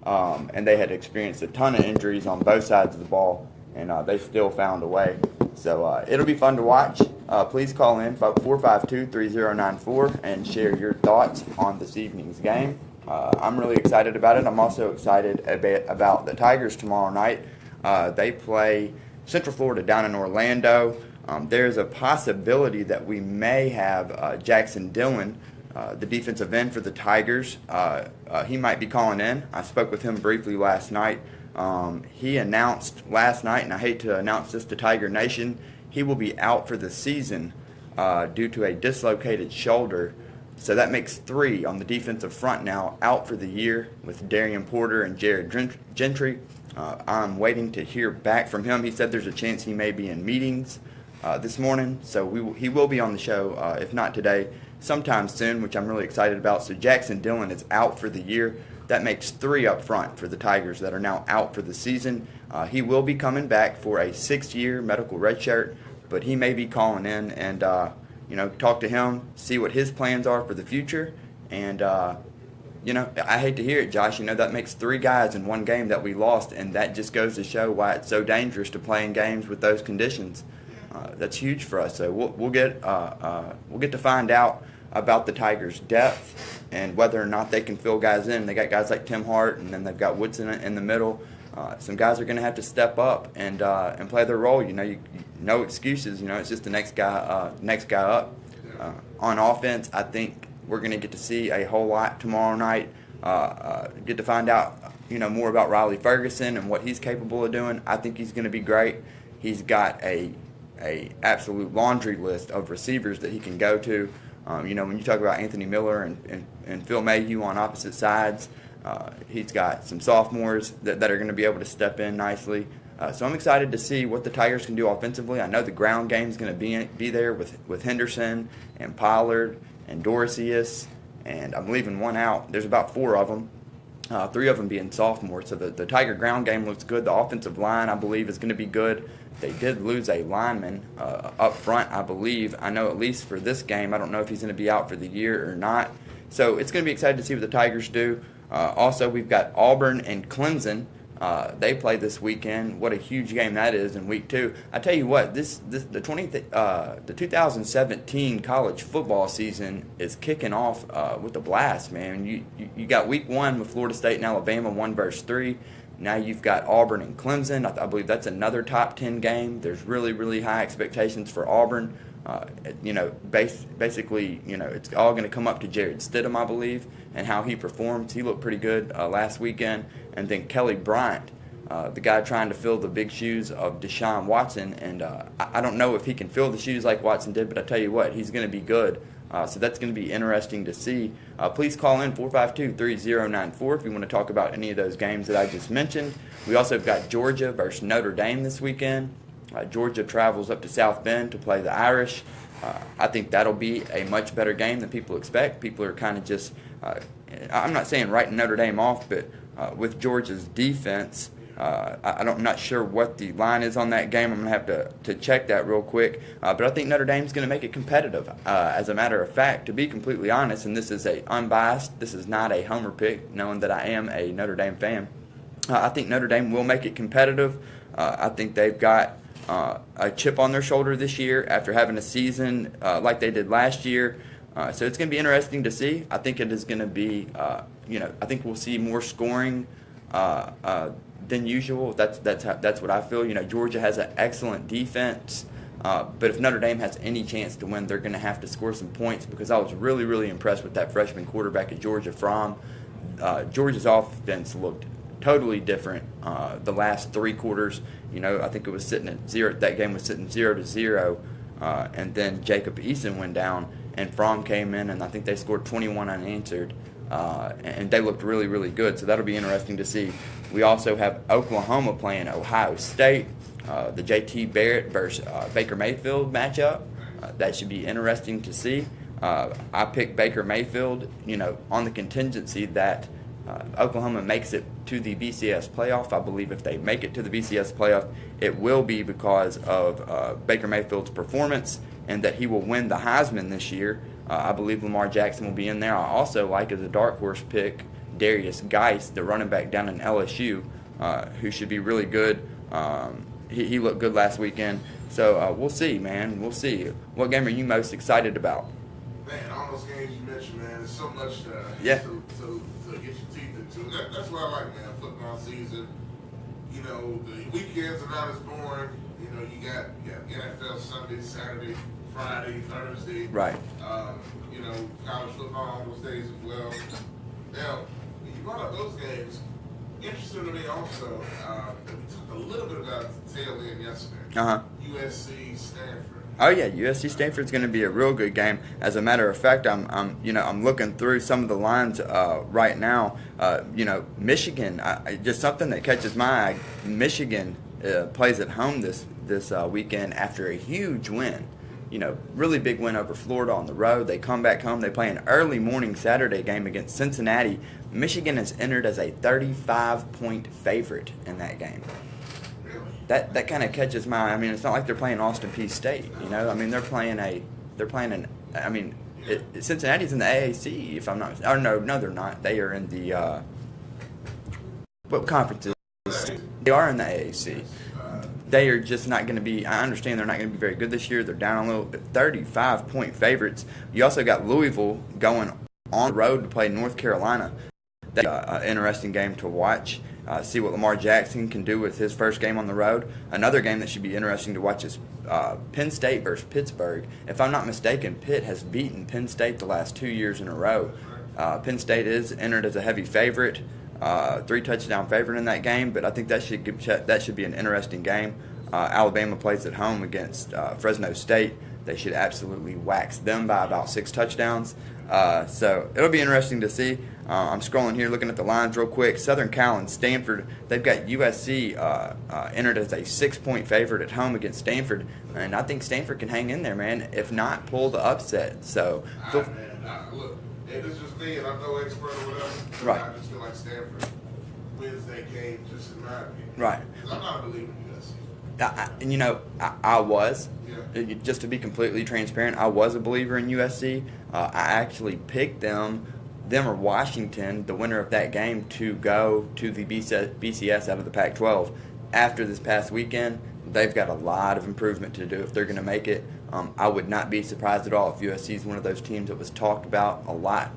and they had experienced a ton of injuries on both sides of the ball, and they still found a way. So it'll be fun to watch. Please call in 452-3094 and share your thoughts on this evening's game. I'm really excited about it. I'm also excited a bit about the Tigers tomorrow night. They play Central Florida down in Orlando. There's a possibility that we may have Jackson Dillon, the defensive end for the Tigers. He might be calling in. I spoke with him briefly last night. He announced last night, and I hate to announce this to Tiger Nation, he will be out for the season due to a dislocated shoulder. So that makes 3 on the defensive front now out for the year with Darian Porter and Jared Gentry. I'm waiting to hear back from him. He said there's a chance he may be in meetings this morning, so he will be on the show, if not today, sometime soon, which I'm really excited about. So Jackson Dillon is out for the year. That makes 3 up front for the Tigers that are now out for the season. He will be coming back for a 6-year medical redshirt, but he may be calling in and talk to him, see what his plans are for the future. And, I hate to hear it, Josh. That makes 3 guys in one game that we lost, and that just goes to show why it's so dangerous to play in games with those conditions. That's huge for us. So we'll get to find out about the Tigers' depth and whether or not they can fill guys in. They got guys like Tim Hart, and then they've got Woodson in the middle. Some guys are going to have to step up and play their role. No excuses. It's just the next guy up. On offense, I think we're going to get to see a whole lot tomorrow night. Get to find out more about Riley Ferguson and what he's capable of doing. I think he's going to be great. He's got a absolute laundry list of receivers that he can go to. When you talk about Anthony Miller and Phil Mayhew on opposite sides, he's got some sophomores that are going to be able to step in nicely. So I'm excited to see what the Tigers can do offensively. I know the ground game is going to be there with Henderson and Pollard and Doricius, and I'm leaving one out. There's about 4 of them, 3 of them being sophomores. So the Tiger ground game looks good. The offensive line, I believe, is going to be good. They did lose a lineman up front, I believe. I know at least for this game. I don't know if he's going to be out for the year or not. So it's going to be exciting to see what the Tigers do. Also, we've got Auburn and Clemson. They play this weekend. What a huge game that is in week 2. I tell you what, the 2017 college football season is kicking off with a blast, man. You got week 1 with Florida State and Alabama 1 versus 3. Now you've got Auburn and Clemson. I believe that's another top 10 game. There's really, really high expectations for Auburn. Basically, it's all going to come up to Jared Stidham, I believe, and how he performs. He looked pretty good last weekend. And then Kelly Bryant, the guy trying to fill the big shoes of Deshaun Watson. And I don't know if he can fill the shoes like Watson did, but I tell you what, he's going to be good. So that's going to be interesting to see. Please call in 452-3094 if you want to talk about any of those games that I just mentioned. We also have got Georgia versus Notre Dame this weekend. Georgia travels up to South Bend to play the Irish. I think that'll be a much better game than people expect. People are kind of just, I'm not saying writing Notre Dame off, but with Georgia's defense, I'm not sure what the line is on that game. I'm going to have to check that real quick. But I think Notre Dame's going to make it competitive. As a matter of fact, to be completely honest, and this is unbiased, this is not a homer pick, knowing that I am a Notre Dame fan. I think Notre Dame will make it competitive. I think they've got a chip on their shoulder this year after having a season like they did last year. So it's going to be interesting to see. I think it is going to be, I think we'll see more scoring than usual. That's what I feel. Georgia has an excellent defense, but if Notre Dame has any chance to win, they're going to have to score some points, because I was really, really impressed with that freshman quarterback at Georgia. Georgia's offense looked totally different the last 3 quarters. I think it was sitting at 0. That game was sitting 0-0, and then Jacob Eason went down, and Fromm came in, and I think they scored 21 unanswered. And they looked really, really good. So that'll be interesting to see. We also have Oklahoma playing Ohio State, the J.T. Barrett versus Baker Mayfield matchup. That should be interesting to see. I picked Baker Mayfield, on the contingency that Oklahoma makes it to the BCS playoff. I believe if they make it to the BCS playoff, it will be because of Baker Mayfield's performance, and that he will win the Heisman this year. I believe Lamar Jackson will be in there. I also like, as a dark horse pick, Darius Geis, the running back down in LSU, who should be really good. He looked good last weekend. So we'll see, man. We'll see. What game are you most excited about? Man, all those games you mentioned, man, there's so much to get your teeth into. That's what I like, man, football season. You know, the weekends are not as boring. You know, you got NFL Sunday, Saturday, Friday, Thursday. Right. You know, college football on those days as well. Now, when you brought up those games, interesting to me also, we talked a little bit about the tail end yesterday. USC Stanford. Oh yeah, USC Stanford's going to be a real good game. As a matter of fact, I'm looking through some of the lines right now. Michigan, just something that catches my eye. Michigan plays at home this weekend after a huge win. Really big win over Florida on the road. They come back home. They play an early morning Saturday game against Cincinnati. Michigan is entered as a 35-point favorite in that game. That kind of catches my eye. I mean, it's not like they're playing Austin Peay State. Cincinnati's in the AAC. If I'm not, or no, they're not. They are in the what conferences? They are in the AAC. They are just not going to be. I understand they're not going to be very good this year. They're down a little bit. 35-point favorites. You also got Louisville going on the road to play North Carolina. That's an interesting game to watch. See what Lamar Jackson can do with his first game on the road. Another game that should be interesting to watch is Penn State versus Pittsburgh. If I'm not mistaken, Pitt has beaten Penn State the last 2 years in a row. Penn State is entered as a heavy favorite, 3-touchdown favorite in that game, but I think that should be an interesting game. Alabama plays at home against Fresno State. They should absolutely wax them by about 6 touchdowns. So it'll be interesting to see. I'm scrolling here, looking at the lines real quick. Southern Cal and Stanford, they've got USC entered as a 6-point favorite at home against Stanford, and I think Stanford can hang in there, man. If not, pull the upset. So, look, it is just me, and I'm no expert or whatever. Right. I just feel like Stanford wins that game, just in my opinion. Right. Because I'm not a believer in USC. I was. Yeah. Just to be completely transparent, I was a believer in USC. I actually picked them or Washington, the winner of that game, to go to the BCS out of the Pac-12. After this past weekend, they've got a lot of improvement to do if they're going to make it. I would not be surprised at all if USC is one of those teams that was talked about a lot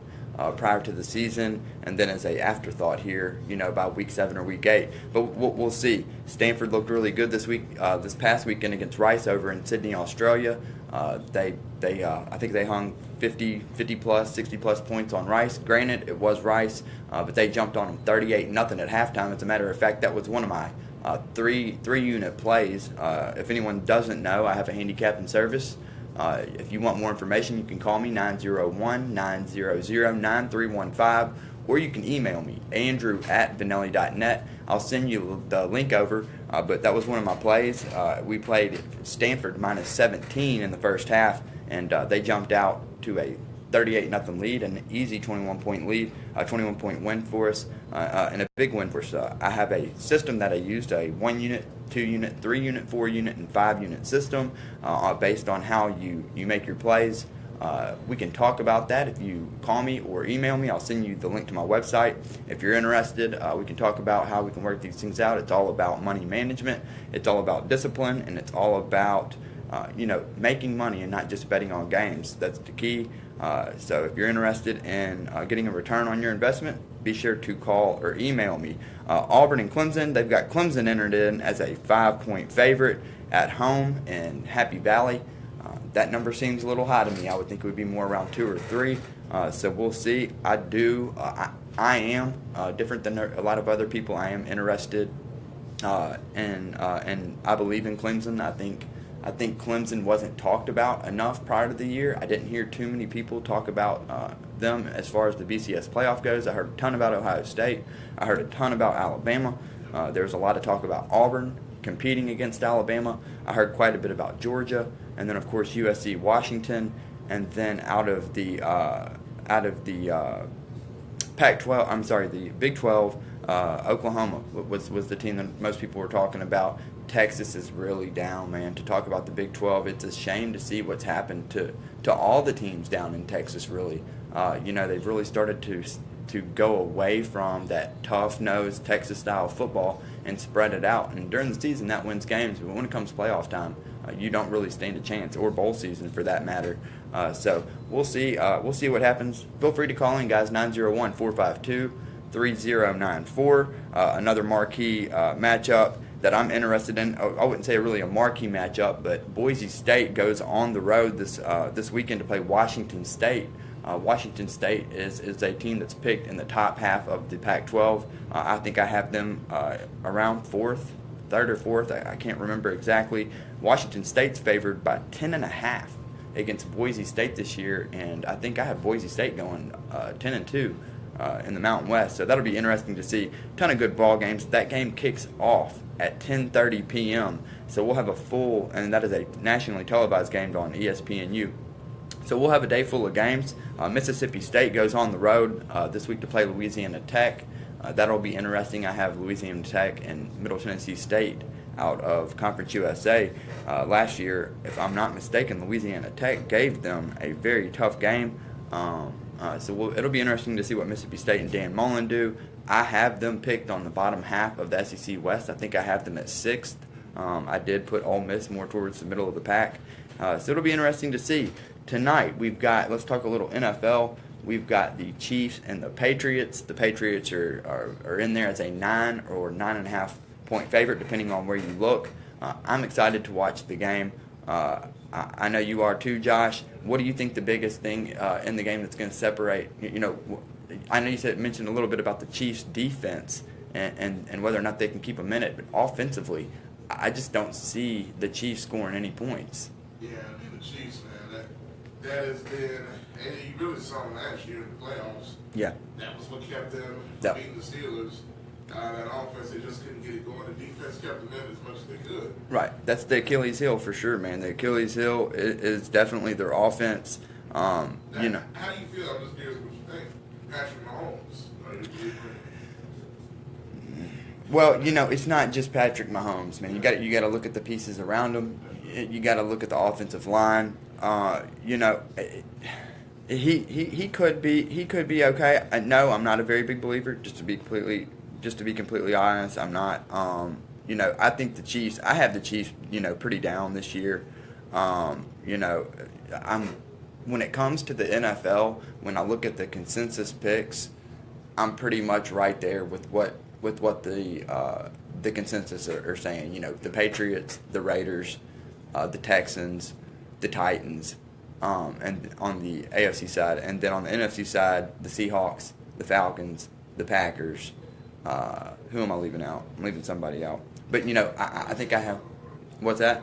prior to the season, and then as a afterthought here, by week 7 or week 8. But we'll see. Stanford looked really good this past weekend against Rice over in Sydney, Australia. I think they hung 50 plus, 60 plus points on Rice. Granted, it was Rice, but they jumped on them 38-0 at halftime. As a matter of fact, that was one of my three-unit plays. If anyone doesn't know, I have a handicapping service. If you want more information, you can call me 901-900-9315, or you can email me, andrew@vanelli.net. I'll send you the link over, but that was one of my plays. We played Stanford minus 17 in the first half, and they jumped out to a 38-0 lead, an easy 21-point lead, a 21-point win for us, and a big win for us. I have a system that I used, a 1-unit, 2-unit, 3-unit, 4-unit, and 5-unit system based on how you make your plays. We can talk about that if you call me or email me. I'll send you the link to my website. If you're interested, we can talk about how we can work these things out. It's all about money management. It's all about discipline, and it's all about making money and not just betting on games. That's the key. So if you're interested in getting a return on your investment, be sure to call or email me. Auburn and Clemson, they've got Clemson entered in as a 5-point favorite at home in Happy Valley. That number seems a little high to me. I would think it would be more around 2 or 3. So we'll see. I am different than a lot of other people. I am interested, and I believe in Clemson. I think Clemson wasn't talked about enough prior to the year. I didn't hear too many people talk about them as far as the BCS playoff goes. I heard a ton about Ohio State. I heard a ton about Alabama. There was a lot of talk about Auburn competing against Alabama. I heard quite a bit about Georgia, and then of course USC, Washington, and then out of the Pac-12. I'm sorry, the Big 12. Oklahoma was the team that most people were talking about. Texas is really down, man. To talk about the Big 12, it's a shame to see what's happened to all the teams down in Texas, really. They've really started to to go away from that tough-nosed Texas-style football and spread it out. And during the season, that wins games. But when it comes playoff time, you don't really stand a chance, or bowl season for that matter. So we'll see. We'll see what happens. Feel free to call in, guys. 901-452-3094. Another marquee matchup that I'm interested in. I wouldn't say really a marquee matchup, but Boise State goes on the road this weekend to play Washington State. Washington State is a team that's picked in the top half of the Pac-12. I think I have them around third or fourth. I can't remember exactly. Washington State's favored by 10.5 against Boise State this year, and I think I have Boise State going 10-2 in the Mountain West. So that'll be interesting to see. Ton of good ball games. That game kicks off at 10:30 p.m. So we'll have a full, and that is a nationally televised game on ESPNU. So we'll have a day full of games. Mississippi State goes on the road this week to play Louisiana Tech. That'll be interesting. I have Louisiana Tech and Middle Tennessee State out of Conference USA. Last year, if I'm not mistaken, Louisiana Tech gave them a very tough game. So it'll be interesting to see what Mississippi State and Dan Mullen do. I have them picked on the bottom half of the SEC West. I think I have them at 6th. I did put Ole Miss more towards the middle of the pack. So it'll be interesting to see. Tonight, let's talk a little NFL. We've got the Chiefs and the Patriots. The Patriots are in there as a 9 or 9.5 point favorite, depending on where you look. I'm excited to watch the game. I know you are too, Josh. What do you think the biggest thing in the game that's going to separate? I know you mentioned a little bit about the Chiefs' defense and whether or not they can keep them in it, but offensively, I just don't see the Chiefs scoring any points. Yeah, I mean the Chiefs, man. That has been, and you really saw them last year in the playoffs. Yeah. That was what kept them from beating the Steelers. That offense, they just couldn't get it going. The defense kept them in as much as they could. Right. That's the Achilles heel for sure, man. The Achilles heel is definitely their offense. How do you feel? I'm just curious what you think. Patrick Mahomes. Well, it's not just Patrick Mahomes, man. You got to look at the pieces around him. You got to look at the offensive line. He could be okay. No, I'm not a very big believer. Just to be completely honest, I'm not. I think the Chiefs. I have the Chiefs, pretty down this year. When it comes to the NFL, when I look at the consensus picks, I'm pretty much right there with what the consensus are saying. The Patriots, the Raiders, the Texans, the Titans, and on the AFC side, and then on the NFC side, the Seahawks, the Falcons, the Packers. Who am I leaving out? I'm leaving somebody out. But I think I have. What's that?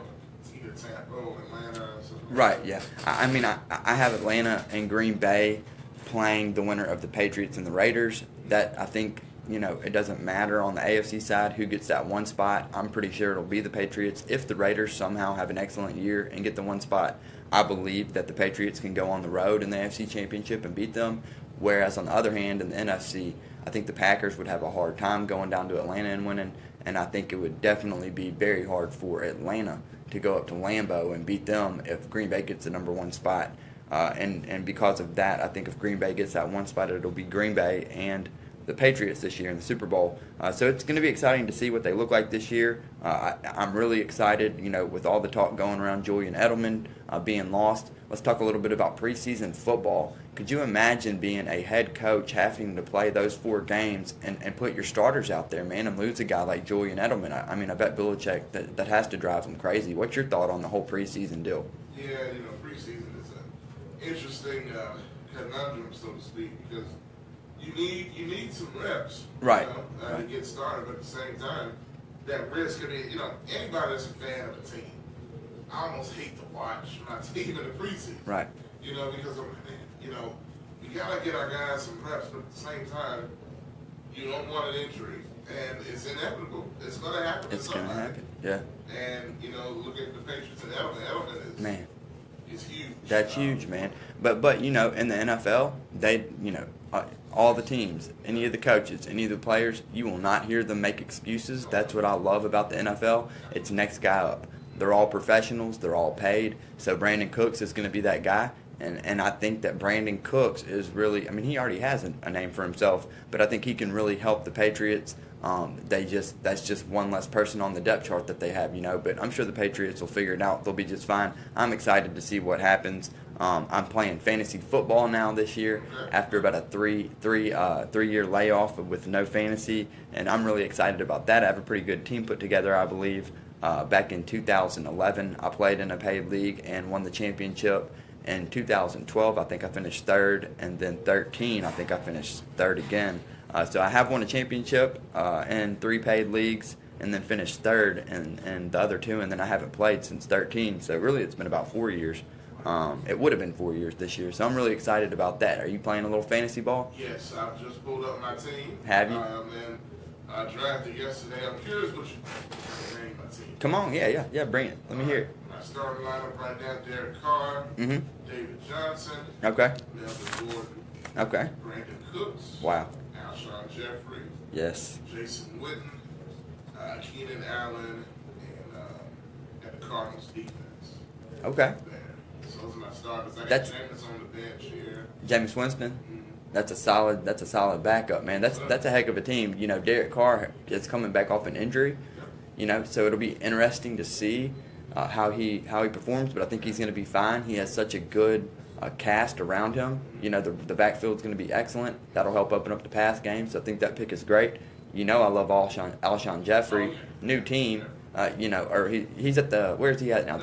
Either Tampa or Atlanta or something. Right. Yeah. I have Atlanta and Green Bay playing the winner of the Patriots and the Raiders. That I think. It doesn't matter on the AFC side who gets that one spot. I'm pretty sure it'll be the Patriots. If the Raiders somehow have an excellent year and get the one spot, I believe that the Patriots can go on the road in the AFC Championship and beat them. Whereas on the other hand, in the NFC, I think the Packers would have a hard time going down to Atlanta and winning. And I think it would definitely be very hard for Atlanta to go up to Lambeau and beat them if Green Bay gets the number one spot. And because of that, I think if Green Bay gets that one spot, it'll be Green Bay and the Patriots this year in the Super Bowl. So it's going to be exciting to see what they look like this year. I'm really excited, with all the talk going around Julian Edelman being lost. Let's talk a little bit about preseason football. Could you imagine being a head coach having to play those 4 games and put your starters out there, man, and lose a guy like Julian Edelman? I bet Belichick, that has to drive him crazy. What's your thought on the whole preseason deal? Yeah, preseason is an interesting conundrum, so to speak, because you need some reps, right, to get started. But at the same time, that risk. Anybody that's a fan of a team, I almost hate to watch my team in the preseason. Right. Because we gotta get our guys some reps, but at the same time, you don't want an injury, and it's inevitable. It's gonna happen. It's gonna happen. Yeah. And look at the Patriots and Edelman. Edelman is man. It's huge. That's huge, man. But in the NFL, they all the teams, any of the coaches, any of the players, you will not hear them make excuses. That's what I love about the NFL. It's next guy up. They're all professionals. They're all paid. So Brandon Cooks is going to be that guy. And I think that Brandon Cooks is really, I mean, he already has a name for himself, but I think he can really help the Patriots. That's just one less person on the depth chart that they have, but I'm sure the Patriots will figure it out. They'll be just fine. I'm excited to see what happens. I'm playing fantasy football now this year after about a three-year layoff with no fantasy, and I'm really excited about that. I have a pretty good team put together, I believe. Back in 2011, I played in a paid league and won the championship. In 2012, I think I finished third, and then 13, I think I finished third again. So I have won a championship in 3 paid leagues, and then finished third in the other 2, and then I haven't played since 13. So really, it's been about 4 years. It would have been 4 years this year, so I'm really excited about that. Are you playing a little fantasy ball? Yes, I've just pulled up my team. Have you? And I drafted yesterday. I'm curious what you name my team. Come on, yeah, bring it. Let me hear it. My starting lineup right now: Derek Carr, David Johnson, Okay. Melvin Gordon, Okay. Brandon Cooks, Wow. Alshon Jeffrey, Yes. Jason Witten, Keenan Allen, and the Cardinals defense. Okay. There. So those are my starters. I got That's- Jameis on the bench here. Jameis Winston. Mhm. That's a solid backup, man. That's a heck of a team. Derek Carr is coming back off an injury. So it'll be interesting to see how he performs. But I think he's going to be fine. He has such a good cast around him. The backfield's going to be excellent. That'll help open up the pass game. So I think that pick is great. I love Alshon Jeffrey. New team. Or he's at the, where's he at now?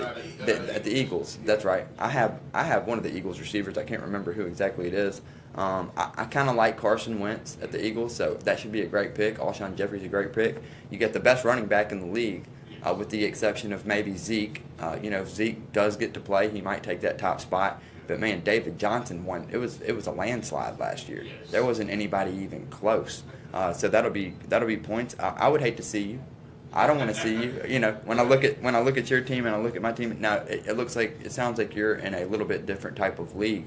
At the Eagles. That's right. I have one of the Eagles receivers. I can't remember who exactly it is. I kind of like Carson Wentz at the Eagles, so that should be a great pick. Alshon Jeffrey's a great pick. You get the best running back in the league, with the exception of maybe Zeke. If Zeke does get to play, he might take that top spot. But man, David Johnson won. It was a landslide last year. There wasn't anybody even close. So that'll be points. I would hate to see you. I don't want to see you. When I look at your team and I look at my team, now it sounds like you're in a little bit different type of league.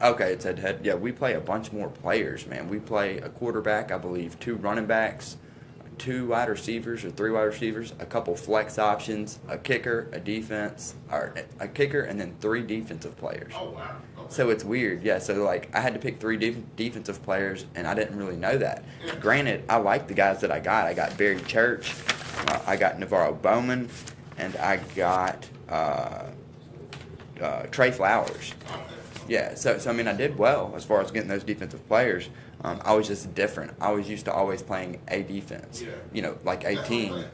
Okay, it's head-to-head. Yeah, we play a bunch more players, man. We play a quarterback, I believe, 2 running backs, 2 wide receivers or 3 wide receivers, a couple flex options, a kicker, a defense, or a kicker, and then 3 defensive players. Oh, wow. Okay. So it's weird, yeah. So I had to pick 3 defensive players, and I didn't really know that. Granted, I like the guys that I got. I got Barry Church, I got Navarro Bowman, and I got Trey Flowers. Yeah, so I mean, I did well as far as getting those defensive players. I was just different. I was used to always playing a defense, like a team.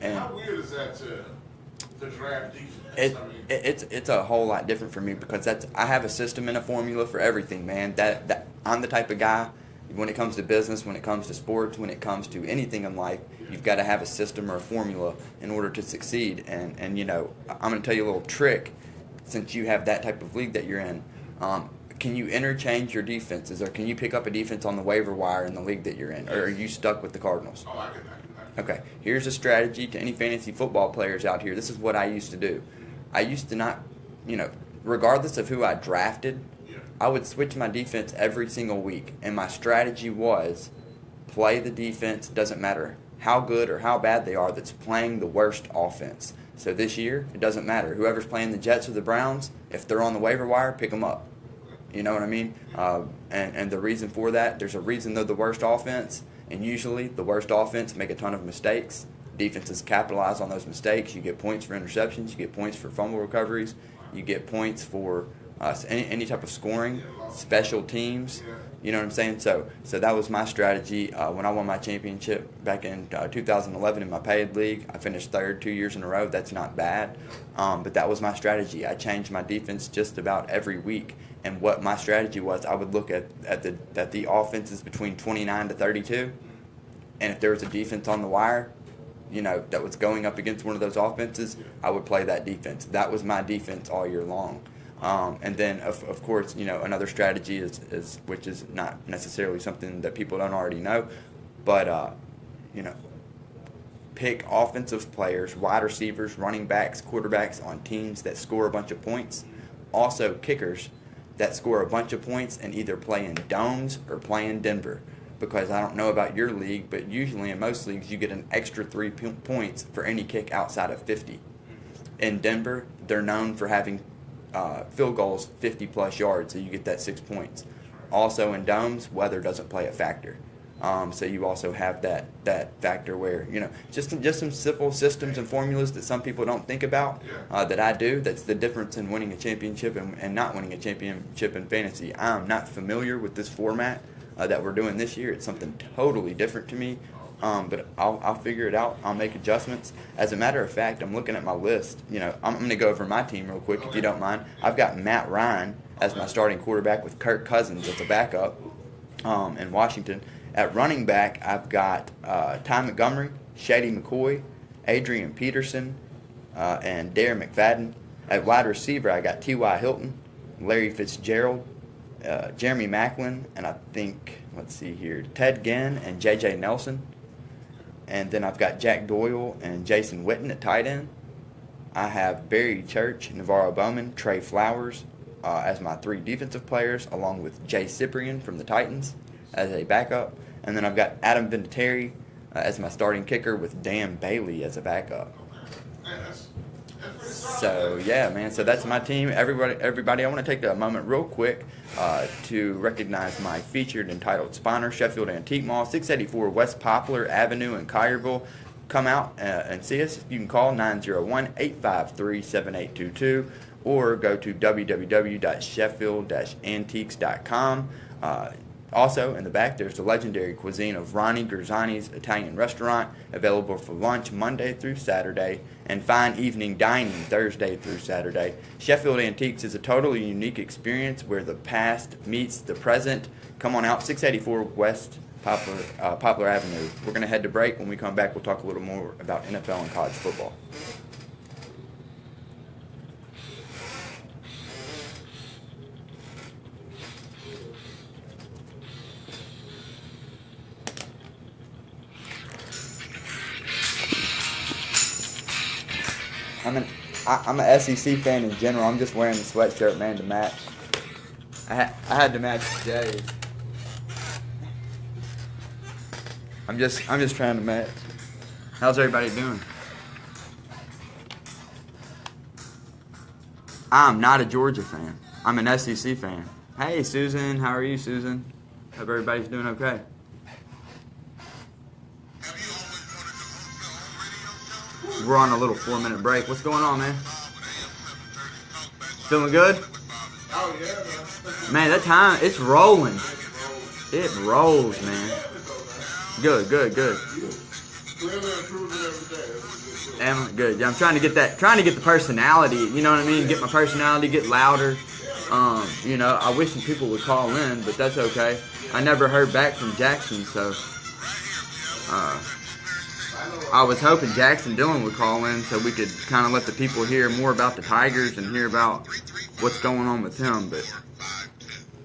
And how weird is that to draft defense? It's a whole lot different for me because I have a system and a formula for everything, man. That I'm the type of guy. When it comes to business, when it comes to sports, when it comes to anything in life, you've got to have a system or a formula in order to succeed. And I'm going to tell you a little trick, since you have that type of league that you're in. Can you interchange your defenses, or can you pick up a defense on the waiver wire in the league that you're in, or are you stuck with the Cardinals? Oh, I can. Okay, here's a strategy to any fantasy football players out here. This is what I used to do. I used to not, regardless of who I drafted, I would switch my defense every single week, and my strategy was play the defense, doesn't matter how good or how bad they are, that's playing the worst offense. So this year, it doesn't matter. Whoever's playing the Jets or the Browns, if they're on the waiver wire, pick them up. You know what I mean? And the reason for that, there's a reason they're the worst offense, and usually the worst offense make a ton of mistakes. Defenses capitalize on those mistakes. You get points for interceptions. You get points for fumble recoveries. You get points for any type of scoring, special teams. You know what I'm saying? So that was my strategy when I won my championship back in 2011 in my paid league. I finished third 2 years in a row. That's not bad, but that was my strategy. I changed my defense just about every week, and what my strategy was, I would look at the offenses between 29 to 32, and if there was a defense on the wire, that was going up against one of those offenses, I would play that defense. That was my defense all year long. And then, of course, another strategy is which is not necessarily something that people don't already know, but, pick offensive players, wide receivers, running backs, quarterbacks on teams that score a bunch of points. Also, kickers that score a bunch of points and either play in domes or play in Denver. Because I don't know about your league, but usually in most leagues you get an extra 3 points for any kick outside of 50. In Denver, they're known for having field goals 50-plus yards, so you get that 6 points. Also in domes, weather doesn't play a factor. So you also have that factor where, just some simple systems and formulas that some people don't think about that I do. That's the difference in winning a championship and not winning a championship in fantasy. I'm not familiar with this format that we're doing this year. It's something totally different to me, but I'll figure it out. I'll make adjustments. As a matter of fact, I'm looking at my list. I'm going to go over my team real quick if you don't mind. I've got Matt Ryan as my starting quarterback with Kirk Cousins as a backup in Washington. At running back, I've got Ty Montgomery, Shady McCoy, Adrian Peterson, and Darren McFadden. At wide receiver, I got T.Y. Hilton, Larry Fitzgerald, Jeremy Maclin, and I think, Ted Ginn and J.J. Nelson. And then I've got Jack Doyle and Jason Witten at tight end. I have Barry Church, Navarro Bowman, Trey Flowers as my 3 defensive players, along with Jay Cyprian from the Titans as a backup. And then I've got Adam Vinatieri as my starting kicker with Dan Bailey as a backup. So, yeah, man. So that's my team. Everybody, I want to take a moment real quick to recognize my featured entitled sponsor, Sheffield Antique Mall, 684 West Poplar Avenue in Collierville. Come out and see us. You can call 901-853-7822 or go to www.sheffield-antiques.com. Also, in the back, there's the legendary cuisine of Ronnie Gurzani's Italian restaurant, available for lunch Monday through Saturday, and fine evening dining Thursday through Saturday. Sheffield Antiques is a totally unique experience where the past meets the present. Come on out, 684 West Poplar Avenue. We're going to head to break. When we come back, we'll talk a little more about NFL and college football. I'm an SEC fan in general. I'm just wearing the sweatshirt, man, to match. I had to match Jay's. I'm just trying to match. How's everybody doing? I'm not a Georgia fan. I'm an SEC fan. Hey, Susan. How are you, Susan? Hope everybody's doing okay. We're on a little 4-minute break. What's going on, man? Feeling good? Oh, yeah, man. That time, it's rolling. It rolls, man. Good. Good. Yeah, I'm trying to get the personality, you know what I mean? Get my personality, get louder. I wish some people would call in, but that's okay. I never heard back from Jackson, so I was hoping Jackson Dillon would call in so we could kind of let the people hear more about the Tigers and hear about what's going on with him. But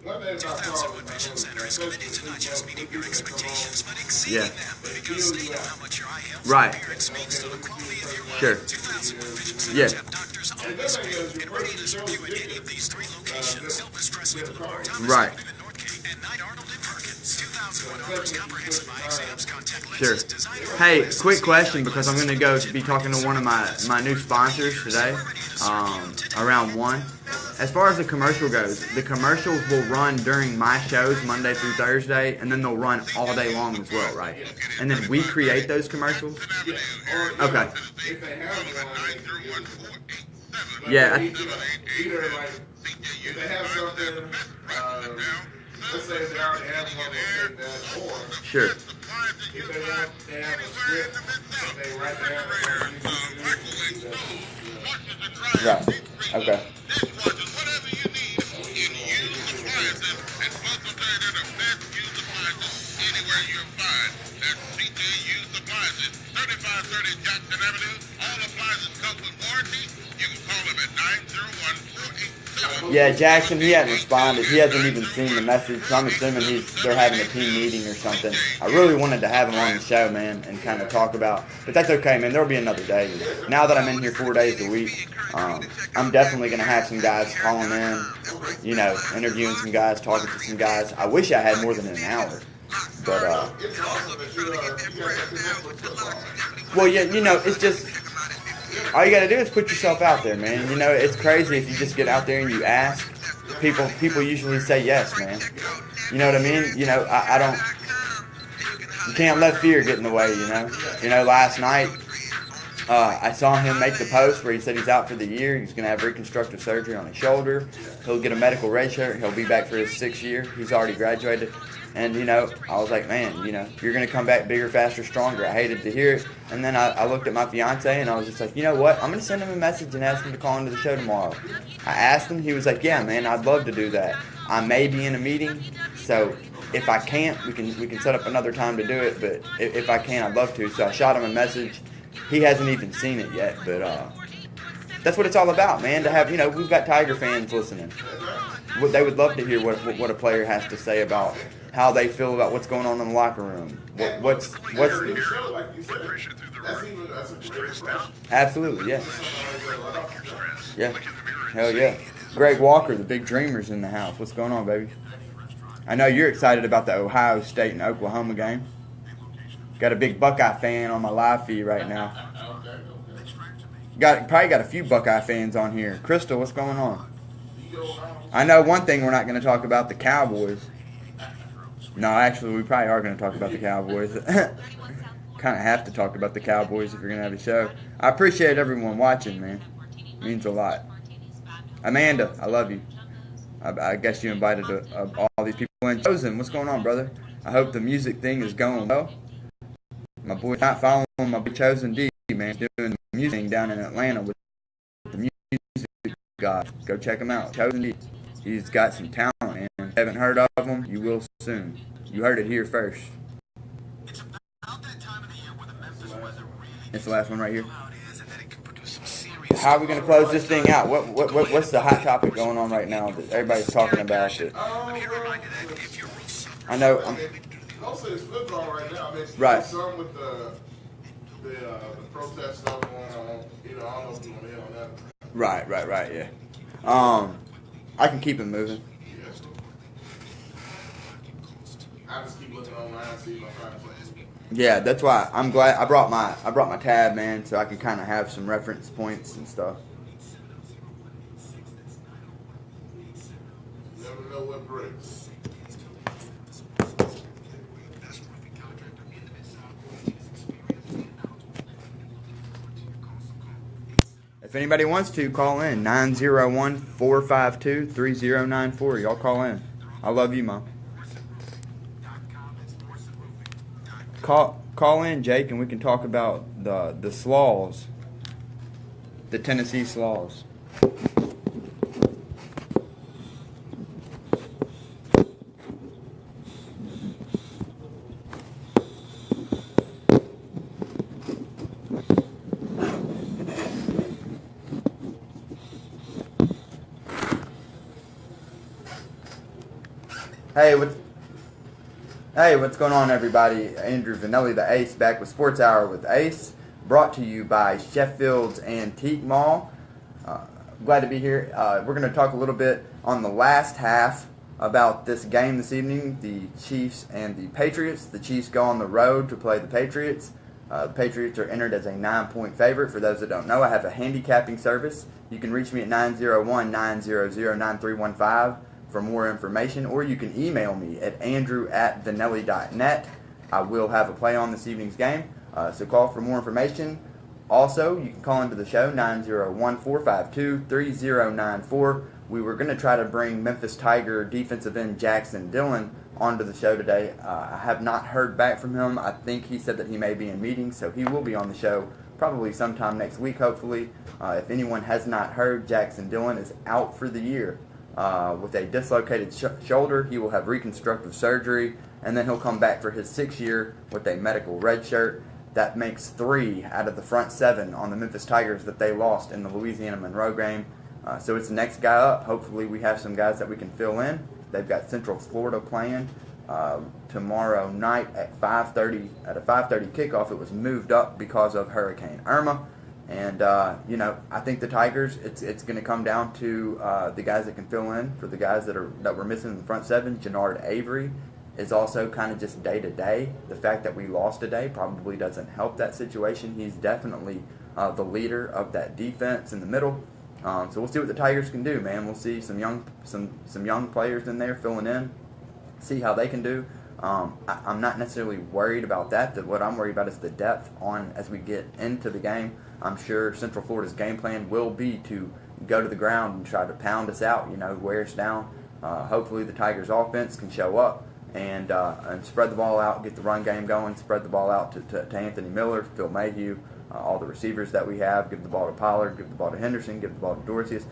2000 Wood Vision Center is committed to not just meeting your expectations, but exceeding them, because they know how much your eye health and appearance means to the quality of your life. Sure. 2000 Wood Vision Centers have doctors on this page and ready to serve you at any of these 3 locations: Elvis Presley Boulevard, Thomas Avenue in Northgate, and Knight Arnold in Perkins. 2000 Wood offers comprehensive eye exams, contact lenses, designer. Hey, quick question, because I'm going to go be talking to one of my new sponsors today around 1. As far as the commercial goes, the commercials will run during my shows Monday through Thursday, and then they'll run all day long as well, right? And then we create those commercials? Okay. If they have one, Yeah. Either like, if they have something, let's say if they already have one, we'll take that, or Sure. if they want, they have a script, that they write down, Right. Okay. Jackson Avenue. All appliances come with warranty. You can call them at 901-487. Yeah, Jackson, he hasn't responded. He hasn't even seen the message, so I'm assuming they're having a team meeting or something. I really wanted to have him on the show, man, and kind of talk about, but that's okay, man. There'll be another day. Now that I'm in here 4 days a week, I'm definitely going to have some guys calling in, interviewing some guys, talking to some guys. I wish I had more than an hour. But, well, yeah, it's just, all you got to do is put yourself out there, man. You know, it's crazy if you just get out there and you ask. People usually say yes, man. You know what I mean? You know, I don't. You can't let fear get in the way. You know. You know, last night I saw him make the post where he said he's out for the year. He's gonna have reconstructive surgery on his shoulder. He'll get a medical red shirt. He'll be back for his 6th year. He's already graduated. And, you know, I was like, man, you know, you're going to come back bigger, faster, stronger. I hated to hear it. And then I looked at my fiance and I was just like, you know what? I'm going to send him a message and ask him to call into the show tomorrow. I asked him. He was like, yeah, man, I'd love to do that. I may be in a meeting. So if I can't, we can set up another time to do it. But if I can, I'd love to. So I shot him a message. He hasn't even seen it yet. But that's what it's all about, man, to have, you know, we've got Tiger fans listening. They would love to hear what a player has to say about how they feel about what's going on in the locker room. What's absolutely, yeah. Yeah. Hell yeah. Greg Walker, the big dreamer's in the house. What's going on, baby? I know you're excited about the Ohio State and Oklahoma game. Got a big Buckeye fan on my live feed right now. Probably got a few Buckeye fans on here. Crystal, what's going on? I know one thing we're not going to talk about, the Cowboys. No, actually, we probably are going to talk about the Cowboys. Kind of have to talk about the Cowboys if you're going to have a show. I appreciate everyone watching, man. It means a lot. Amanda, I love you. I guess you invited all these people in. Chosen, what's going on, brother? I hope the music thing is going well. My boy's not following my boy Chosen D, man. He's doing the music thing down in Atlanta with the music god. Go check him out. Chosen D. He's got some talent, man. If you haven't heard of him, you will soon. You heard it here first. It's the last one right here. How are we going to close this thing out? What's the hot topic going on right now that everybody's talking about? I know. Mostly it's football right now. I mean, right. Some with the protest stuff going on. You know, I don't know if you want to hit on that. Right, yeah. I can keep it moving. Yes. I just keep looking online, see if I find something. Yeah, that's why I'm glad I brought my tab, man, so I can kind of have some reference points and stuff. Never know what breaks. If anybody wants to, call in 901-452-3094. Y'all call in. I love you, Mom. Call in, Jake, and we can talk about the Slaws, the Tennessee Slaws. Hey, what's going on, everybody? Andrew Vanelli, the Ace, back with Sports Hour with Ace, brought to you by Sheffield's Antique Mall. Glad to be here. We're going to talk a little bit on the last half about this game this evening, the Chiefs and the Patriots. The Chiefs go on the road to play the Patriots. The Patriots are entered as a 9-point favorite. For those that don't know, I have a handicapping service. You can reach me at 901-900-9315 for more information, or you can email me at andrew@vanelli.net. I will have a play on this evening's game, so call for more information. Also, you can call into the show, 901-452-3094. We were going to try to bring Memphis Tiger defensive end Jackson Dillon onto the show today. I have not heard back from him. I think he said that he may be in meetings, so he will be on the show probably sometime next week, hopefully. If anyone has not heard, Jackson Dillon is out for the year. With a dislocated shoulder. He will have reconstructive surgery, and then he'll come back for his 6th year with a medical red shirt. That makes 3 out of the front 7 on the Memphis Tigers that they lost in the Louisiana Monroe game. So it's the next guy up. Hopefully we have some guys that we can fill in. They've got Central Florida playing tomorrow night at 5:30. At a 5:30 kickoff, it was moved up because of Hurricane Irma. And, I think the Tigers, it's going to come down to the guys that can fill in for the guys that were missing in the front 7. Jannard Avery is also kind of just day-to-day. The fact that we lost today probably doesn't help that situation. He's definitely the leader of that defense in the middle. So we'll see what the Tigers can do, man. We'll see some young players in there filling in, see how they can do. I'm not necessarily worried about that. What I'm worried about is the depth on as we get into the game. I'm sure Central Florida's game plan will be to go to the ground and try to pound us out, wear us down. Hopefully the Tigers' offense can show up and spread the ball out, get the run game going, spread the ball out to Anthony Miller, Phil Mayhew, all the receivers that we have, give the ball to Pollard, give the ball to Henderson, give the ball to Dorcius.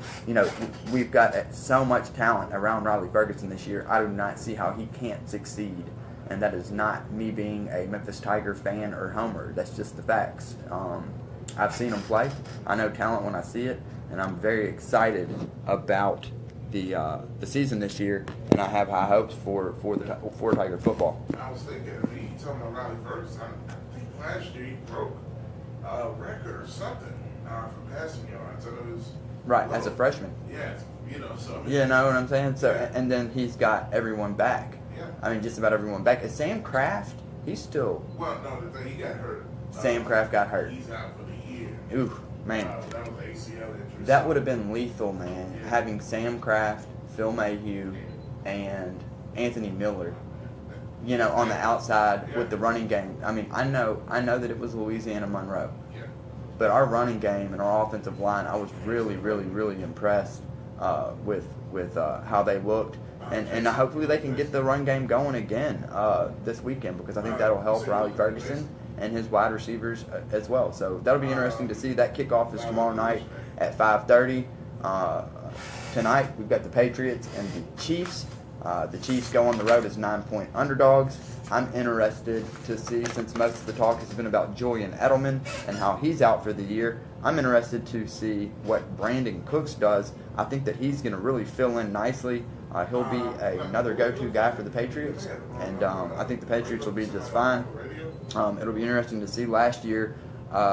We've got so much talent around Riley Ferguson this year. I do not see how he can't succeed, and that is not me being a Memphis Tiger fan or homer. That's just the facts. I've seen him play. I know talent when I see it, and I'm very excited about the season this year, and I have high hopes for Tiger football. I was thinking, you talking about Riley Ferguson, I think last year he broke a record or something for passing yards. I know it was right, low. as a freshman. Yeah, so. You know what I'm saying? So, Yeah. and then he's got everyone back. Yeah. I mean, just about everyone back. Is Sam Kraft? He's still. Well, no, the thing, he got hurt. Sam Kraft got hurt. He's out for the year. Ooh, man. That was ACL injury. That would have been lethal, man. Yeah. Having Sam Kraft, Phil Mayhew, and Anthony Miller, on the outside with the running game. I mean, I know that it was Louisiana Monroe, Yeah. but our running game and our offensive line, I was really, really, really impressed with how they looked. And hopefully they can get the run game going again this weekend, because I think that'll help Riley Ferguson and his wide receivers as well. So that'll be interesting to see. That kickoff is tomorrow night at 5:30. Tonight we've got the Patriots and the Chiefs. The Chiefs go on the road as 9-point underdogs. I'm interested to see, since most of the talk has been about Julian Edelman and how he's out for the year, I'm interested to see what Brandon Cooks does. I think that he's going to really fill in nicely. He'll be another go-to guy for the Patriots, and I think the Patriots will be just fine. It'll be interesting to see. Last year,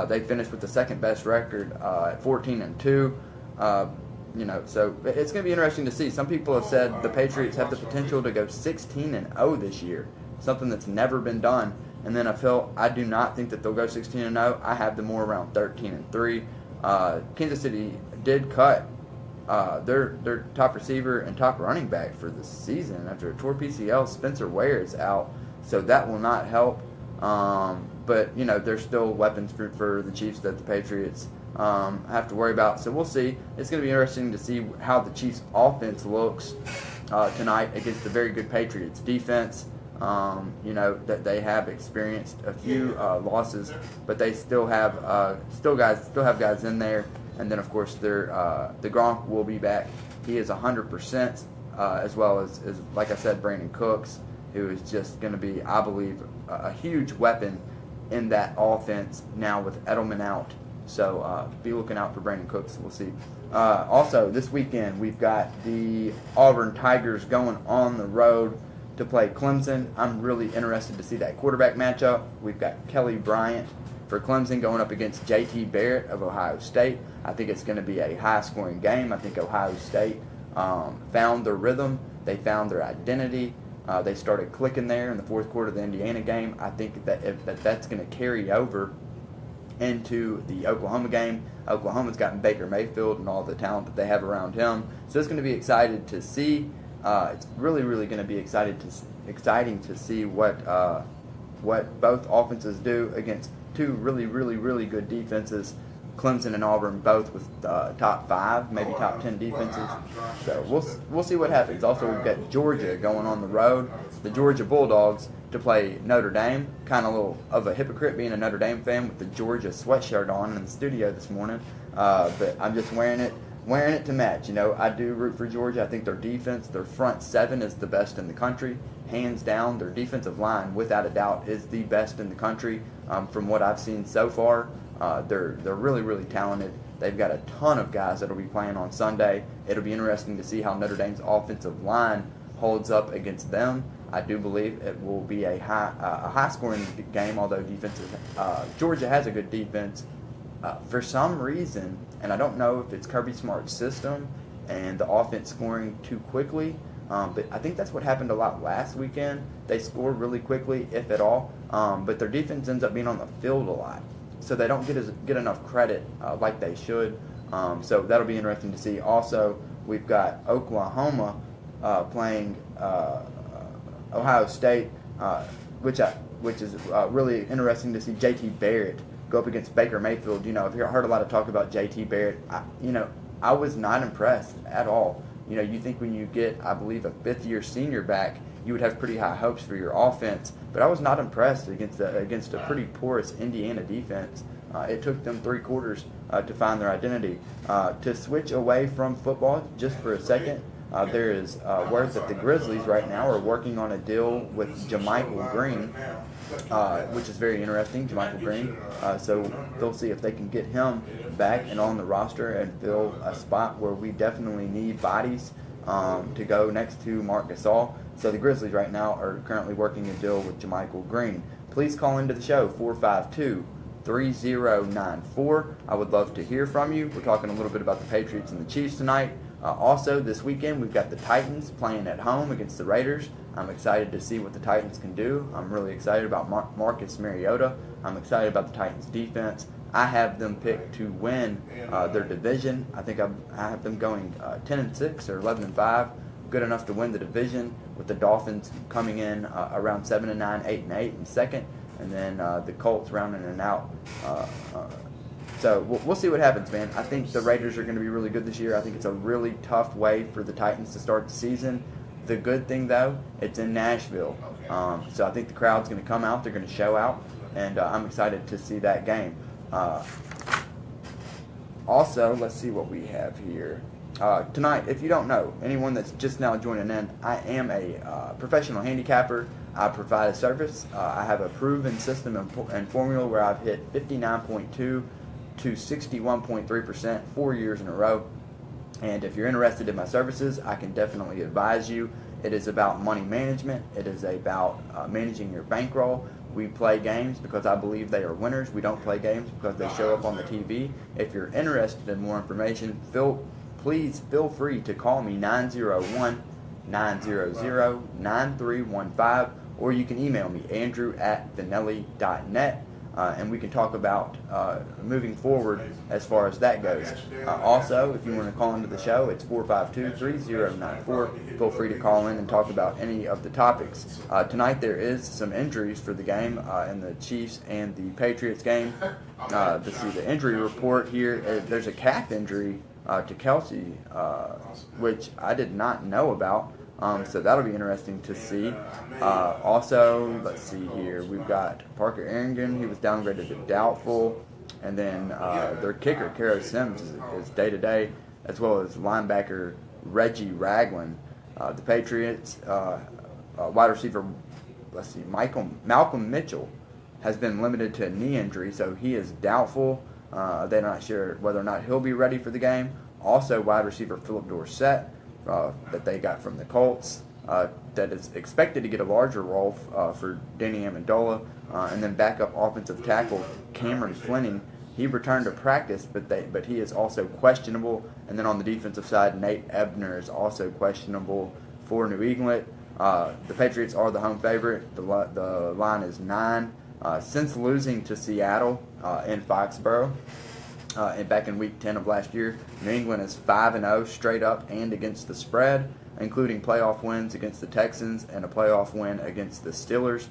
they finished with the second-best record at 14-2. So it's going to be interesting to see. Some people have said the Patriots have the potential to go 16-0 this year, something that's never been done. And then I do not think that they'll go 16-0. I have them more around 13-3. Kansas City did cut their top receiver and top running back for the season after a torn PCL. Spencer Ware is out, so that will not help. But there's still weapons for the Chiefs that the Patriots have to worry about. So we'll see. It's going to be interesting to see how the Chiefs' offense looks tonight against a very good Patriots defense. That they have experienced a few losses, but they still have guys in there. And then of course the Gronk will be back. He is 100%, as well as like I said, Brandon Cooks, who is just going to be, I believe, a huge weapon in that offense now with Edelman out. So be looking out for Brandon Cooks. We'll see. Also, this weekend we've got the Auburn Tigers going on the road to play Clemson. I'm really interested to see that quarterback matchup. We've got Kelly Bryant for Clemson going up against J.T. Barrett of Ohio State. I think it's going to be a high-scoring game. I think Ohio State found their rhythm. They found their identity. They started clicking there in the fourth quarter of the Indiana game. I think that's going to carry over into the Oklahoma game. Oklahoma's gotten Baker Mayfield and all the talent that they have around him. So it's going to be excited to see. It's really, really going to be exciting to see what both offenses do against two really, really, really good defenses. Clemson and Auburn both with top 5, maybe top 10 defenses. So we'll see what happens. Also, we've got Georgia going on the road, the Georgia Bulldogs, to play Notre Dame. Kind of a little of a hypocrite being a Notre Dame fan with the Georgia sweatshirt on in the studio this morning, but I'm just wearing it to match. I do root for Georgia. I think their defense, their front 7 is the best in the country, hands down. Their defensive line, without a doubt, is the best in the country from what I've seen so far. They're really, really talented. They've got a ton of guys that will be playing on Sunday. It'll be interesting to see how Notre Dame's offensive line holds up against them. I do believe it will be a high-scoring game, although Georgia has a good defense. For some reason, and I don't know if it's Kirby Smart's system and the offense scoring too quickly, but I think that's what happened a lot last weekend. They scored really quickly, if at all, but their defense ends up being on the field a lot. so they don't get enough credit like they should. So that'll be interesting to see. Also, we've got Oklahoma playing Ohio State, which is really interesting to see J.T. Barrett go up against Baker Mayfield. I've heard a lot of talk about J.T. Barrett. I was not impressed at all. You think when you get, I believe, a fifth-year senior back, you would have pretty high hopes for your offense. But I was not impressed against a pretty porous Indiana defense. It took them 3 quarters to find their identity. To switch away from football just for a second, there is word that the Grizzlies right now are working on a deal with JaMychal Green, which is very interesting, JaMychal Green. So they'll see if they can get him back and on the roster and fill a spot where we definitely need bodies to go next to Marc Gasol. So the Grizzlies right now are currently working a deal with JaMychal Green. Please call into the show, 452-3094. I would love to hear from you. We're talking a little bit about the Patriots and the Chiefs tonight. Also, this weekend, we've got the Titans playing at home against the Raiders. I'm excited to see what the Titans can do. I'm really excited about Marcus Mariota. I'm excited about the Titans' defense. I have them picked to win their division. I think I have them going 10-6 or 11-5, good enough to win the division, with the Dolphins coming in around 7-9, 8-8 in second, and then the Colts rounding it out. So we'll see what happens, man. I think the Raiders are going to be really good this year. I think it's a really tough way for the Titans to start the season. The good thing, though, it's in Nashville. So I think the crowd's going to come out. They're going to show out, and I'm excited to see that game. Also, let's see what we have here. Tonight, if you don't know, anyone that's just now joining in, I am a professional handicapper. I provide a service. I have a proven system and formula where I've hit 59.2 to 61.3% 4 years in a row. And if you're interested in my services, I can definitely advise you. It is about money management. It is about managing your bankroll. We play games because I believe they are winners. We don't play games because they show up on the TV. If you're interested in more information, please feel free to call me 901-900-9315, or you can email me, andrew@vanelli.net. And we can talk about moving forward as far as that goes. Also, if you want to call into the show, it's 452-3094. Feel free to call in and talk about any of the topics. Tonight there is some injuries for the game in the Chiefs and the Patriots game. To see the injury report here, there's a calf injury to Kelsey, which I did not know about. So that'll be interesting to see. Also, let's see here. We've got Parker Arrington. He was downgraded to doubtful. And then their kicker, Karo Sims, is day-to-day, as well as linebacker Reggie Ragland. The Patriots, wide receiver, Malcolm Mitchell has been limited to a knee injury, so he is doubtful. They're not sure whether or not he'll be ready for the game. Also, wide receiver Philip Dorsett, that they got from the Colts, that is expected to get a larger role for Danny Amendola, and then backup offensive tackle Cameron Fleming. He returned to practice, but he is also questionable. And then on the defensive side, Nate Ebner is also questionable for New England. The Patriots are the home favorite. The line is 9. Since losing to Seattle in Foxborough, and back in Week 10 of last year, New England is 5-0 straight up and against the spread, including playoff wins against the Texans and a playoff win against the Steelers.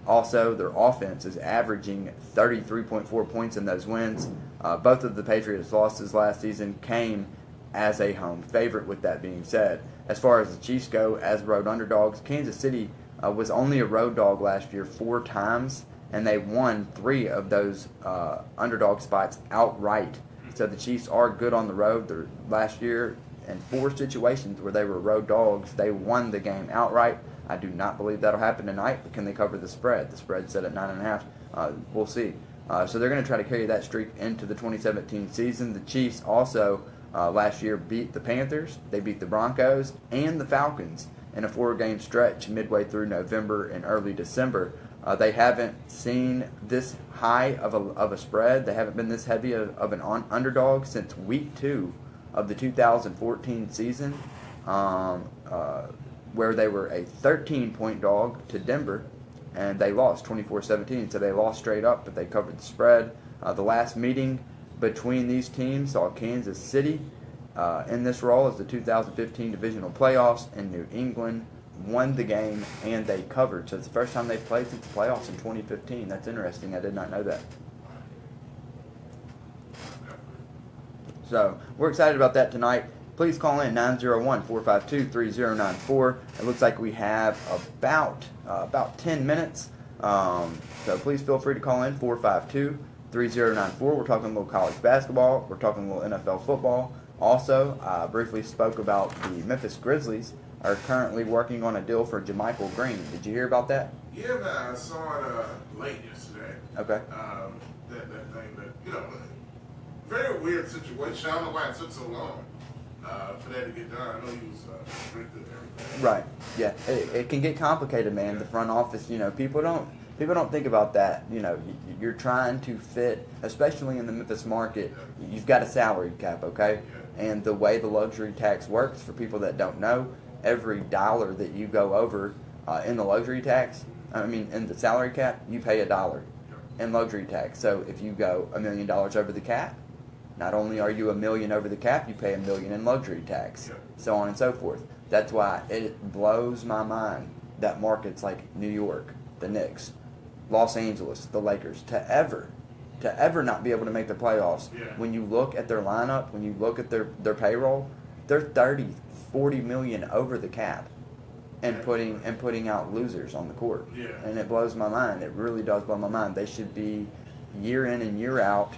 Also, their offense is averaging 33.4 points in those wins. Both of the Patriots' losses last season came as a home favorite, with that being said. As far as the Chiefs go, as road underdogs, Kansas City was only a road dog last year 4 times, and they won 3 of those underdog spots outright. So the Chiefs are good on the road. Last year, in 4 situations where they were road dogs, they won the game outright. I do not believe that'll happen tonight, but can they cover the spread? The spread's set at 9.5. We'll see. So they're going to try to carry that streak into the 2017 season. The Chiefs also last year beat the Panthers. They beat the Broncos and the Falcons in a 4-game stretch midway through November and early December. They haven't seen this high of a spread. They haven't been this heavy of an underdog since Week 2 of the 2014 season, where they were a 13-point dog to Denver, and they lost 24-17. So they lost straight up, but they covered the spread. The last meeting between these teams saw Kansas City in this role as the 2015 divisional playoffs, and New England won the game and they covered. So it's the first time they've played since the playoffs in 2015. That's interesting. I did not know that. So we're excited about that tonight. Please call in 901-452-3094. It looks like we have about 10 minutes. So please feel free to call in 452-3094. We're talking a little college basketball. We're talking a little NFL football. Also, I briefly spoke about the Memphis Grizzlies are currently working on a deal for JaMychal Green. Did you hear about that? Yeah, man, I saw it late yesterday. Okay. That thing, but very weird situation. I don't know why it took so long for that to get done. I know he was restricted and everything. Right. Yeah. It can get complicated, man. The front office, people don't think about that. You're trying to fit, especially in the Memphis market. You've got a salary cap, okay? And the way the luxury tax works, for people that don't know, every dollar that you go over in the luxury tax, in the salary cap, you pay $1 in luxury tax. So if you go $1 million over the cap, not only are you $1 million over the cap, you pay $1 million in luxury tax, so on and so forth. That's why it blows my mind that markets like New York, the Knicks, Los Angeles, the Lakers, to ever not be able to make the playoffs. When you look at their lineup, when you look at their payroll, they're 30-40 million over the cap, and putting out losers on the court. And it blows my mind. It really does blow my mind. They should be year in and year out,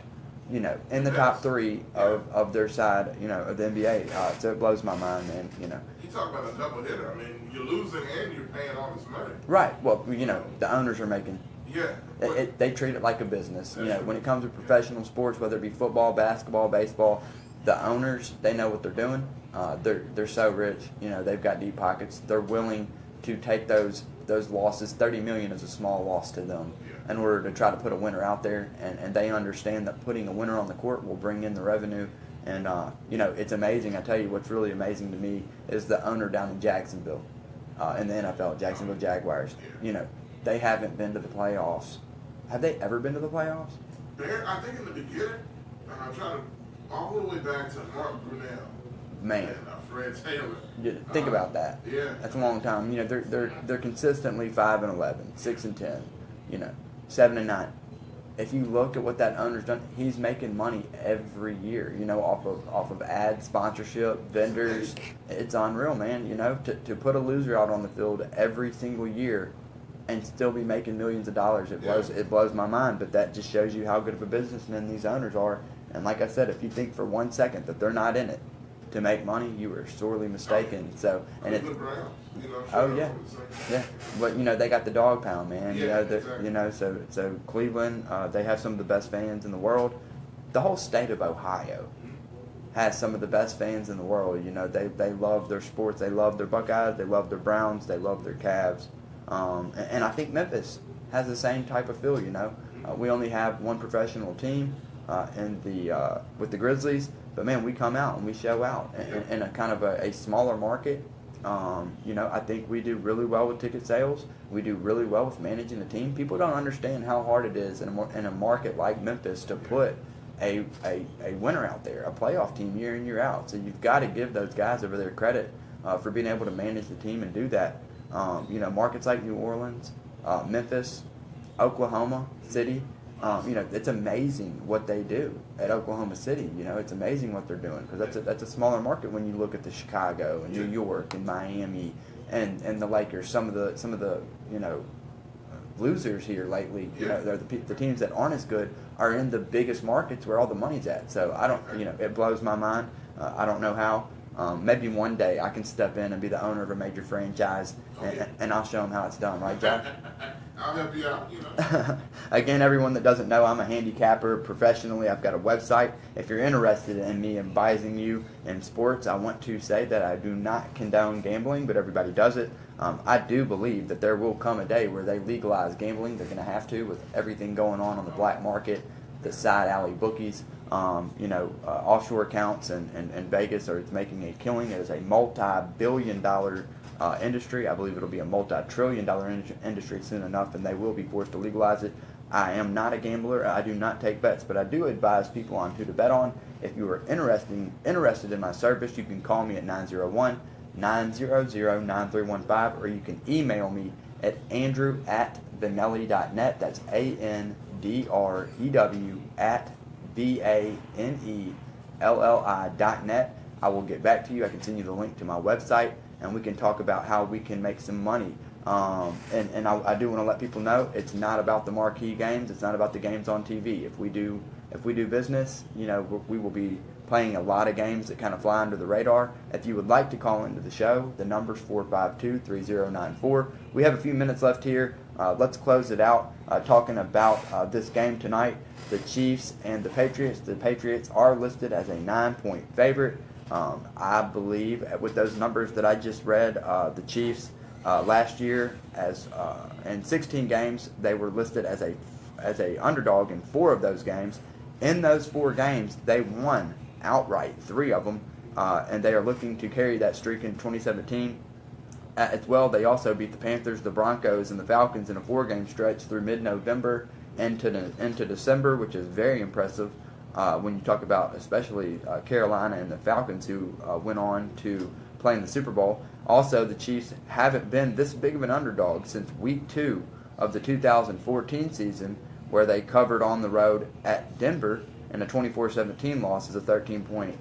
in the top three of their side, of the NBA. So it blows my mind, man. You talk about a double hitter. You're losing and you're paying all this money. Right. Well, the owners are making. Yeah. They treat it like a business. When it comes to professional sports, whether it be football, basketball, baseball, the owners, they know what they're doing. They're so rich. They've got deep pockets. They're willing to take those losses. $30 million is a small loss to them in order to try to put a winner out there. And they understand that putting a winner on the court will bring in the revenue. And, it's amazing. I tell you what's really amazing to me is the owner down in Jacksonville, in the NFL, Jacksonville Jaguars. They haven't been to the playoffs. Have they ever been to the playoffs? I think in the beginning, I'm trying to, all the way back to Mark Brunell. Man. And Fred Taylor. Think about that. Yeah. That's a long time. They're consistently 5-11, 6-10, 7-9. If you look at what that owner's done, he's making money every year, off of ad sponsorship, vendors. It's unreal, man. To put a loser out on the field every single year and still be making millions of dollars, it blows my mind. But that just shows you how good of a businessman these owners are. And like I said, if you think for 1 second that they're not in it to make money, you are sorely mistaken. So, and it's but they got the dog pound, man. So Cleveland, they have some of the best fans in the world. The whole state of Ohio has some of the best fans in the world. They love their sports. They love their Buckeyes. They love their Browns. They love their Cavs. And I think Memphis has the same type of feel. We only have one professional team with the Grizzlies, but man, we come out and we show out in a kind of a smaller market. I think we do really well with ticket sales. We do really well with managing the team. People don't understand how hard it is in a market like Memphis to put a winner out there, a playoff team year in, year out. So you've got to give those guys over there credit for being able to manage the team and do that. Markets like New Orleans, Memphis, Oklahoma City, it's amazing what they do at Oklahoma City. It's amazing what they're doing, because that's a smaller market when you look at the Chicago and New York and Miami and the Lakers. Some of the losers here lately, they're the teams that aren't as good are in the biggest markets where all the money's at. So I don't, it blows my mind. I don't know how. Maybe one day I can step in and be the owner of a major franchise, and I'll show them how it's done, right, Josh? I'll help you out, Again, everyone that doesn't know, I'm a handicapper professionally. I've got a website. If you're interested in me advising you in sports, I want to say that I do not condone gambling, but everybody does it. I do believe that there will come a day where they legalize gambling. They're going to have to, with everything going on the black market. the side alley bookies, offshore accounts in Vegas are making a killing. It is a multi-billion-dollar industry. I believe it'll be a multi-trillion-dollar industry soon enough, and they will be forced to legalize it. I am not a gambler. I do not take bets, but I do advise people on who to bet on. If you are interested in my service, you can call me at 901-900-9315, or you can email me at andrew@vanelli.net. That's ANDREW@VANELLI.net. I will get back to you. I can send you the link to my website, and we can talk about how we can make some money. And I do want to let people know it's not about the marquee games. It's not about the games on TV. If we do business, we will be playing a lot of games that kind of fly under the radar. If you would like to call into the show, the number's 452-3094. We have a few minutes left here. Let's close it out talking about this game tonight, the Chiefs and the Patriots. The Patriots are listed as a 9-point favorite. I believe with those numbers that I just read, the Chiefs last year, in 16 games, they were listed as a underdog in 4 of those games. In those 4 games, they won outright 3 of them, and they are looking to carry that streak in 2017 as well. They also beat the Panthers, the Broncos, and the Falcons in a 4-game stretch through mid-November into December, which is very impressive when you talk about especially Carolina and the Falcons, who went on to play in the Super Bowl. Also, the Chiefs haven't been this big of an underdog since week 2 of the 2014 season, where they covered on the road at Denver in a 24-17 loss as a 13-point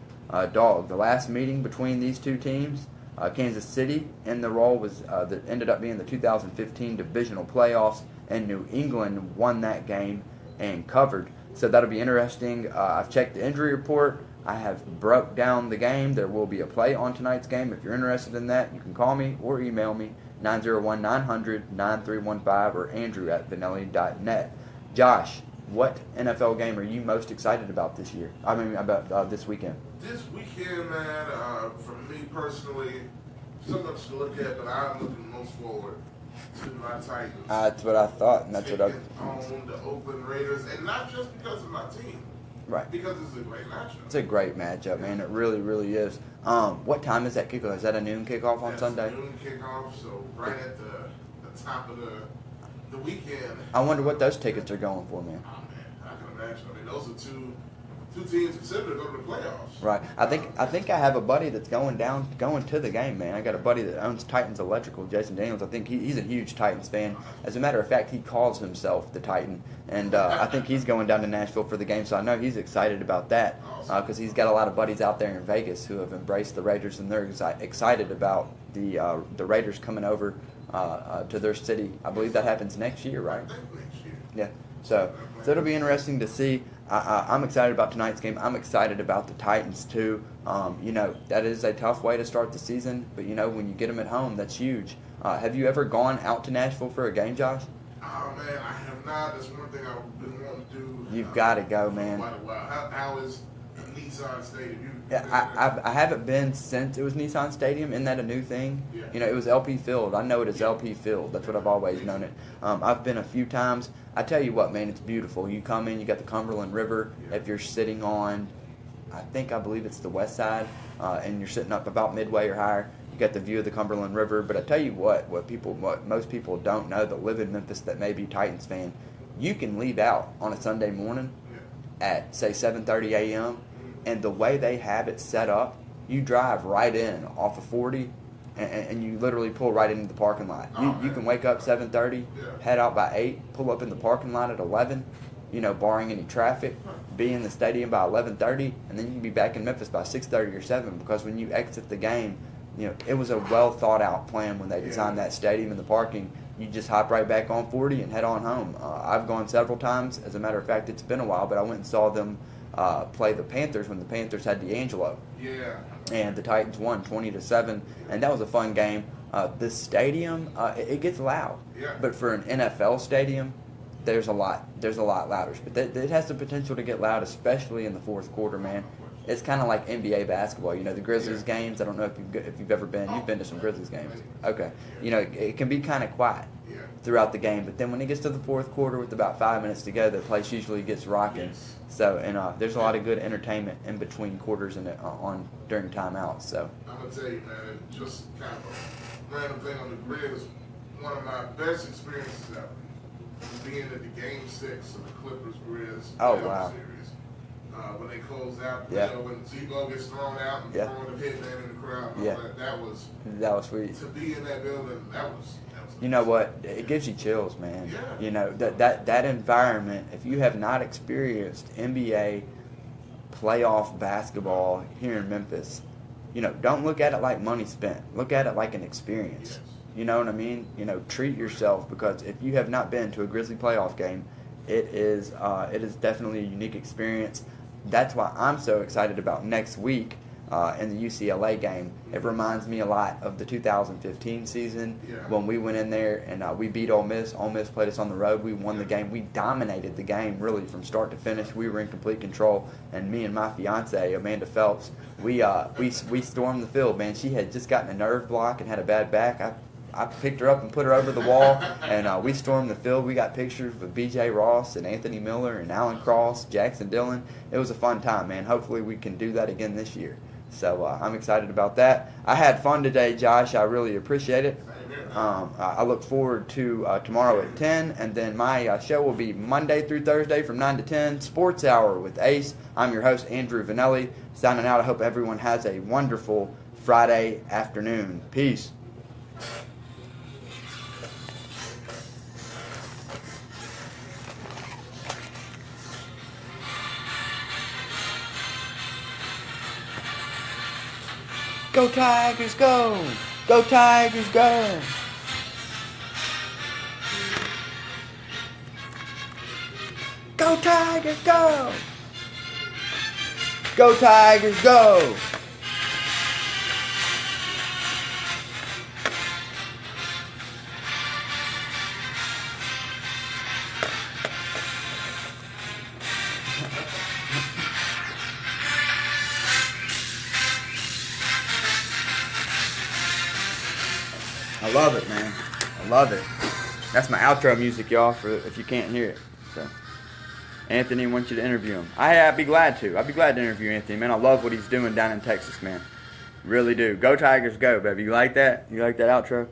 dog. The last meeting between these two teams, Kansas City in the role was that ended up being the 2015 divisional playoffs, and New England won that game and covered. So that'll be interesting. I've checked the injury report. I have broke down the game. There will be a play on tonight's game. If you're interested in that, you can call me or email me, 901-900-9315, or andrew@vanelli.net. Josh, what NFL game are you most excited about this year? About this weekend. This weekend, man, for me personally, so much to look at, but I'm looking most forward to my Titans. That's what I thought, and that's what I on the Oakland Raiders, and not just because of my team. Right. Because it's a great matchup. It's a great matchup, man. It really, really is. What time is that kickoff? Is that a noon kickoff on Sunday? Noon kickoff, so right at the top of the weekend. I wonder what those tickets are going for, man. Oh, man, I can imagine. I mean, those are two teams considered to go to the playoffs. Right. I think I have a buddy that's going to the game, man. I got a buddy that owns Titans Electrical, Jason Daniels. I think he's a huge Titans fan. As a matter of fact, he calls himself the Titan, and I think he's going down to Nashville for the game. So I know he's excited about that because he's got a lot of buddies out there in Vegas who have embraced the Raiders, and they're excited about the Raiders coming over to their city. I believe that happens next year, right? Next year. Yeah. So it'll be interesting to see. I'm excited about tonight's game. I'm excited about the Titans too. That is a tough way to start the season, but when you get them at home, that's huge. Have you ever gone out to Nashville for a game, Josh? Oh man, I have not. That's one thing I've been wanting to do. You've got to go, man. For quite a while. How is Nissan Stadium? I haven't been since it was Nissan Stadium. Isn't that a new thing? Yeah. It was LP Field. I know it as LP Field. That's what I've always known it. I've been a few times. I tell you what, man, it's beautiful. You come in, you got the Cumberland River. Yeah. If you're sitting on, I believe it's the west side, and you're sitting up about midway or higher, you got the view of the Cumberland River. But I tell you what most people don't know that live in Memphis that may be Titans fan, you can leave out on a Sunday morning at say 7:30 a.m. and the way they have it set up, you drive right in off of 40, and you literally pull right into the parking lot. You can wake up 7:30, head out by 8, pull up in the parking lot at 11, barring any traffic, be in the stadium by 11:30, and then you can be back in Memphis by 6:30 or 7, because when you exit the game, it was a well thought out plan when they designed that stadium and the parking. You just hop right back on 40 and head on home. I've gone several times. As a matter of fact, it's been a while, but I went and saw them play the Panthers when the Panthers had D'Angelo. Yeah. And the Titans won 20-7, and that was a fun game. The stadium, it gets loud. Yeah. But for an NFL stadium, there's a lot louder. But it has the potential to get loud, especially in the fourth quarter, man. It's kind of like NBA basketball. The Grizzlies games. I don't know if you've ever been. You've been to some Grizzlies games. Okay. It can be kind of quiet. Yeah. throughout the game. But then when it gets to the fourth quarter with about 5 minutes to go, the place usually gets rocking. Yes. So, and there's a lot of good entertainment in between quarters and on during timeouts. So I'm gonna tell you, man, it just kind of a random thing on the grid is one of my best experiences ever. Being at the Game 6 of the Clippers Grizz playoff series. When they closed out, you know, when Tebow gets thrown out and throwing the hitman in the crowd, that was sweet. To be in that building, that was you know what? It gives you chills, man. Yeah. You know, that environment, if you have not experienced NBA playoff basketball here in Memphis, you know, don't look at it like money spent. Look at it like an experience. Yes. You know what I mean? You know, treat yourself, because if you have not been to a Grizzly playoff game, it is definitely a unique experience. That's why I'm so excited about next week in the UCLA game. It reminds me a lot of the 2015 season when we went in there and we beat Ole Miss. Ole Miss played us on the road. We won the game. We dominated the game really from start to finish. We were in complete control. And me and my fiance, Amanda Phelps, we stormed the field, man. She had just gotten a nerve block and had a bad back. I picked her up and put her over the wall, and we stormed the field. We got pictures with B.J. Ross and Anthony Miller and Alan Cross, Jackson Dillon. It was a fun time, man. Hopefully we can do that again this year. So I'm excited about that. I had fun today, Josh. I really appreciate it. I look forward to tomorrow at 10, and then my show will be Monday through Thursday from 9 to 10, Sports Hour with Ace. I'm your host, Andrew Vanelli, signing out. I hope everyone has a wonderful Friday afternoon. Peace. Go Tigers, go! Go Tigers, go! Go Tigers, go! Go Tigers, go! I love it, man. I love it. That's my outro music, y'all, for if you can't hear it. So, Anthony wants you to interview him. I'd be glad to. I'd be glad to interview Anthony, man. I love what he's doing down in Texas, man. Really do. Go Tigers, go, baby. You like that? You like that outro?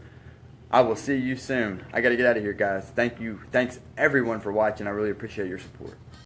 I will see you soon. I got to get out of here, guys. Thank you. Thanks, everyone, for watching. I really appreciate your support.